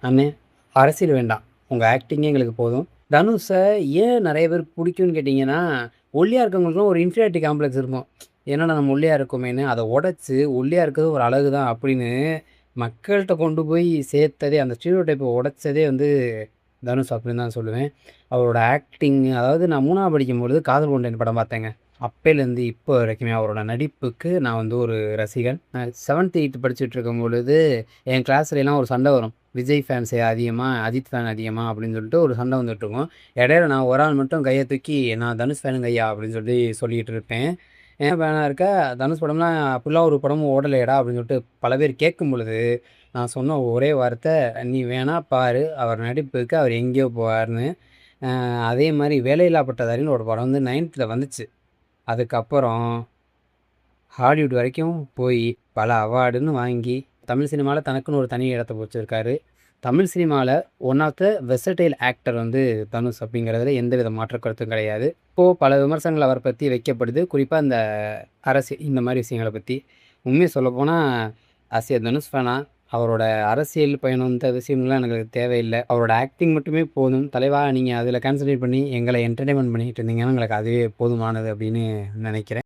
அண்ணே அரசியல் வேண்டாம். உங்க ஆக்டிங்கே எங்களுக்கு போதும். தனுஷ ஏன் நெறைய பேருக்கு புடிக்கும்னு கேட்டீங்கன்னா, ஒல்லியா இருக்கவங்களுக்குலாம் ஒரு இன்ஃபீரியாரிட்டி காம்ப்ளெக்ஸ் இருக்கும். என்னடா நம்ம ஒல்லியா இருக்கோமேன்னு, அத உடைச்சு ஒல்லியா இருக்கிறது ஒரு அழகு தான் அப்படின்னு மக்கள்ட்ட கொண்டு போய் சேர்த்ததே, அந்த ஸ்டீரியோடைப்ப உடைச்சதே வந்து தனுஷ் அப்படின்னு தான் சொல்லுவேன். அவரோட ஆக்டிங் அதாவது நான் 3வது படிக்கும்பொழுது காதல் கொண்டேன் படம் பார்த்தேங்க. அப்பைலேருந்து இப்போ வரைக்குமே அவரோட நடிப்புக்கு நான் வந்து ஒரு ரசிகன். 7த், 8த் படிச்சுட்டு இருக்கும்பொழுது என் கிளாஸ்லலாம் ஒரு சண்டை வரும். விஜய் ஃபேன்ஸ் அதிகமா, அஜித் ஃபேன் அதிகமா அப்படின்னு சொல்லிட்டு ஒரு சண்டை வந்துட்டுருக்கும். இடையில நான் ஒரு ஆள் மட்டும் கைய தூக்கி நான் தனுஷ் ஃபேனுங்க ஐயா அப்படின்னு சொல்லி சொல்லிட்டு இருப்பேன். "ஏன் ஃபேனா இருக்க? தனுஷ் படம்லாம் அப்படிலாம் ஒரு படமும் ஓடலையேடா" அப்படின்னு சொல்லிட்டு பல பேர் கேட்கும் பொழுது, நான் சொன்ன ஒரே வார்த்தை, "நீ வேணா பாரு, அவர் நடிப்புக்கு அவர் எங்கேயோ போவார்ன்னு." அதே மாரி வேலையில்லா பட்டதாரின்னு ஒரு படம் வந்து 9த்ல வந்துச்சு. அதுக்கப்புறம் ஹாலிவுட் வரைக்கும் போய் பல அவார்டுன்னு வாங்கி, தமிழ் சினிமால தனக்குன்னு ஒரு தனி இடத்த புடிச்சிருக்காரு. தமிழ் சினிமால one of the versatile actor வந்து தனுஷ் அப்படிங்கிறதுல எந்தவித மாற்று கருத்தும் கிடையாது. இப்போ பல விமர்சனங்கள் அவர பத்தி வைக்கப்படுது. குறிப்பா இந்த அரசியல் இந்த மாரி விஷயங்கள பத்தி. உண்மைய சொல்லப்போனா, ஆஸ் எ தனுஷ் ஃபேனா அவரோட அரசியல் பயணம் இந்த விஷயம்லாம் எனக்கு தேவையில்ல. அவரோட ஆக்டிங் மட்டுமே போதும். தலைவா நீங்க அதில கான்சன்ட்ரேட் பண்ணி எங்கள என்டர்டெயின்மென்ட் பண்ணிட்டு இருந்தீங்கன்னா, எங்களுக்கு அதுவே போதுமானது அப்படின்னு நினைக்கிறேன்.